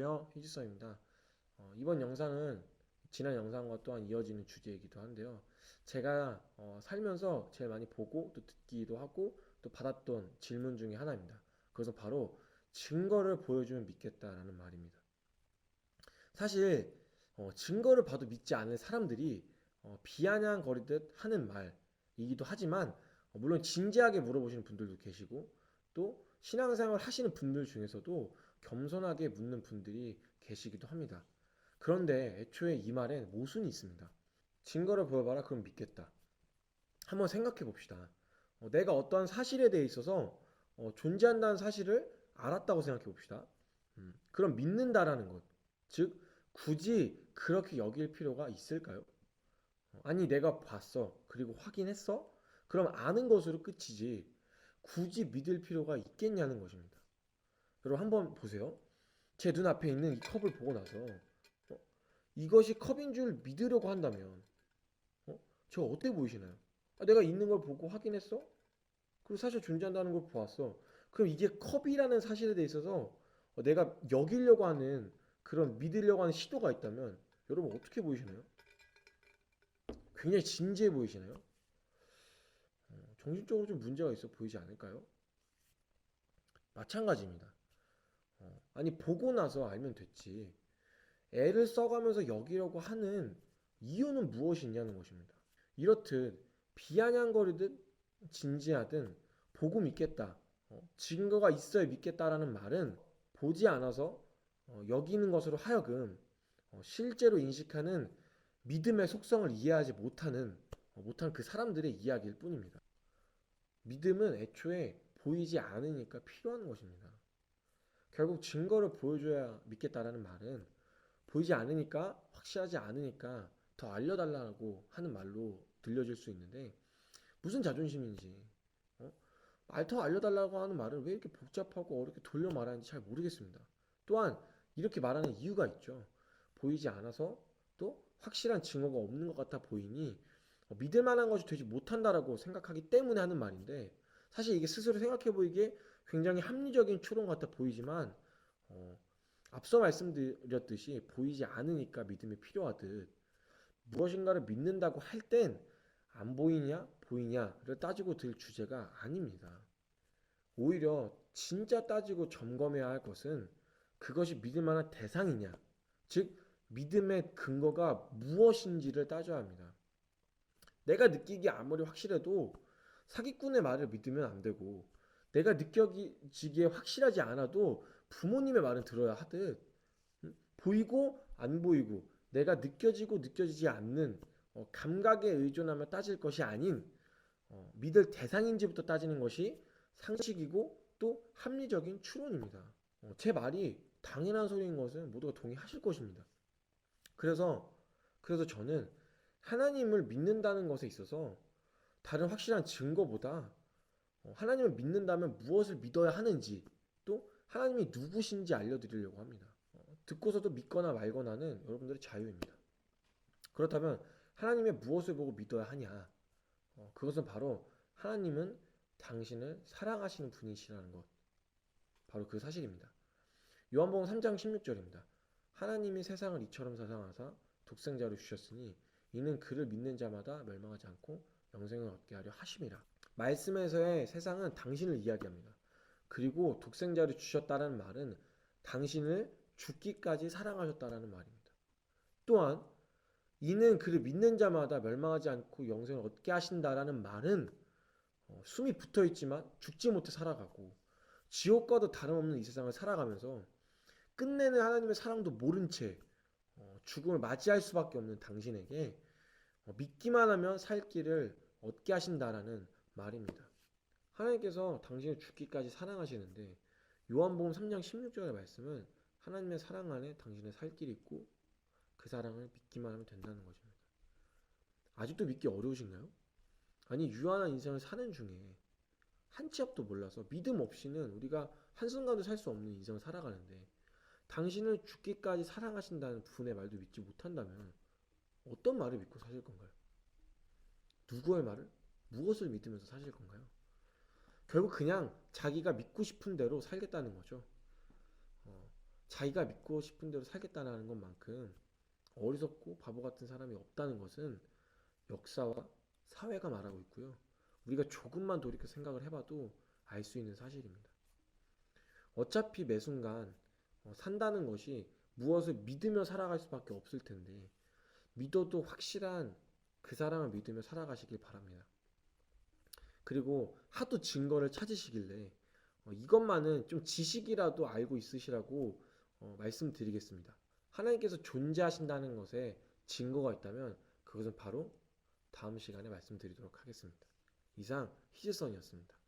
안녕하세요. 희지성입니다. 이번 영상은 지난 영상과 또한 이어지는 주제이기도 한데요. 제가 살면서 제일 많이 보고 또 듣기도 하고 또 받았던 질문 중에 하나입니다. 그것은 바로 증거를 보여주면 믿겠다라는 말입니다. 사실 증거를 봐도 믿지 않을 사람들이 비아냥거리듯 하는 말이기도 하지만 물론 진지하게 물어보시는 분들도 계시고 또 신앙생활 하시는 분들 중에서도 겸손하게 묻는 분들이 계시기도 합니다. 그런데 애초에 이 말엔 모순이 있습니다. 증거를 보여봐라 그럼 믿겠다. 한번 생각해 봅시다. 내가 어떠한 사실에 대해 있어서 존재한다는 사실을 알았다고 생각해 봅시다. 그럼 믿는다라는 것. 즉, 굳이 그렇게 여길 필요가 있을까요? 아니, 내가 봤어. 그리고 확인했어? 그럼 아는 것으로 끝이지. 굳이 믿을 필요가 있겠냐는 것입니다. 여러분, 한번 보세요. 제 눈앞에 있는 이 컵을 보고 나서, 어, 이것이 컵인 줄 믿으려고 한다면, 저 어때 보이시나요? 아, 내가 있는 걸 보고 확인했어? 그리고 사실 존재한다는 걸 보았어. 그럼 이게 컵이라는 사실에 대해 있어서 내가 여기려고 하는 그런 믿으려고 하는 시도가 있다면 여러분 어떻게 보이시나요? 굉장히 진지해 보이시나요? 정신적으로 좀 문제가 있어 보이지 않을까요? 마찬가지입니다. 아니 보고 나서 알면 됐지. 애를 써가면서 여기려고 하는 이유는 무엇이냐는 것입니다. 이렇듯 비아냥거리듯 진지하든 보고 믿겠다. 증거가 있어야 믿겠다라는 말은 보지 않아서 여기는 것으로 하여금 실제로 인식하는 믿음의 속성을 이해하지 못한 그 사람들의 이야기일 뿐입니다. 믿음은 애초에 보이지 않으니까 필요한 것입니다. 결국 증거를 보여줘야 믿겠다라는 말은 보이지 않으니까 확실하지 않으니까 더 알려달라고 하는 말로 들려질 수 있는데 무슨 자존심인지 말 더 알려달라고 하는 말을 왜 이렇게 복잡하고 어렵게 돌려 말하는지 잘 모르겠습니다. 또한 이렇게 말하는 이유가 있죠. 보이지 않아서 또 확실한 증거가 없는 것 같아 보이니 믿을 만한 것이 되지 못한다라고 생각하기 때문에 하는 말인데 사실 이게 스스로 생각해 보이기에 굉장히 합리적인 추론 같아 보이지만 어, 앞서 말씀드렸듯이 보이지 않으니까 믿음이 필요하듯 무엇인가를 믿는다고 할 땐 안 보이냐 보이냐를 따지고 들 주제가 아닙니다. 오히려 진짜 따지고 점검해야 할 것은 그것이 믿을 만한 대상이냐, 즉 믿음의 근거가 무엇인지를 따져야 합니다. 내가 느끼기 아무리 확실해도 사기꾼의 말을 믿으면 안 되고 내가 느껴지기에 확실하지 않아도 부모님의 말은 들어야 하듯 보이고 안 보이고 내가 느껴지고 느껴지지 않는 감각에 의존하며 따질 것이 아닌 믿을 대상인지부터 따지는 것이 상식이고 또 합리적인 추론입니다. 제 말이 당연한 소리인 것은 모두가 동의하실 것입니다. 그래서 저는 하나님을 믿는다는 것에 있어서 다른 확실한 증거보다 하나님을 믿는다면 무엇을 믿어야 하는지 또 하나님이 누구신지 알려드리려고 합니다. 듣고서도 믿거나 말거나는 여러분들의 자유입니다. 그렇다면 하나님의 무엇을 보고 믿어야 하냐? 그것은 바로 하나님은 당신을 사랑하시는 분이시라는 것. 바로 그 사실입니다. 요한복음 3장 16절입니다. 하나님이 세상을 이처럼 사랑하사 독생자를 주셨으니 이는 그를 믿는 자마다 멸망하지 않고 영생을 얻게 하려 하심이라. 말씀에서의 세상은 당신을 이야기합니다. 그리고 독생자를 주셨다는 말은 당신을 죽기까지 사랑하셨다는 말입니다. 또한 이는 그를 믿는 자마다 멸망하지 않고 영생을 얻게 하신다라는 말은 숨이 붙어 있지만 죽지 못해 살아가고 지옥과도 다름없는 이 세상을 살아가면서 끝내는 하나님의 사랑도 모른 채 죽음을 맞이할 수밖에 없는 당신에게 믿기만 하면 살 길을 얻게 하신다라는 말입니다. 하나님께서 당신을 죽기까지 사랑하시는데 요한복음 3장 16절의 말씀은 하나님의 사랑 안에 당신의 살 길이 있고 그 사랑을 믿기만 하면 된다는 것입니다. 아직도 믿기 어려우신가요? 아니 유한한 인생을 사는 중에 한 치 앞도 몰라서 믿음 없이는 우리가 한순간도 살 수 없는 인생을 살아가는데 당신을 죽기까지 사랑하신다는 분의 말도 믿지 못한다면 어떤 말을 믿고 사실 건가요? 누구의 말을? 무엇을 믿으면서 사실 건가요? 결국 그냥 자기가 믿고 싶은 대로 살겠다는 거죠. 자기가 믿고 싶은 대로 살겠다는 것만큼 어리석고 바보 같은 사람이 없다는 것은 역사와 사회가 말하고 있고요. 우리가 조금만 돌이켜 생각을 해봐도 알 수 있는 사실입니다. 어차피 매 순간 산다는 것이 무엇을 믿으며 살아갈 수밖에 없을 텐데 믿어도 확실한 그 사람을 믿으며 살아가시길 바랍니다. 그리고 하도 증거를 찾으시길래 이것만은 좀 지식이라도 알고 있으시라고 말씀드리겠습니다. 하나님께서 존재하신다는 것에 증거가 있다면 그것은 바로 다음 시간에 말씀드리도록 하겠습니다. 이상 희즈선이었습니다.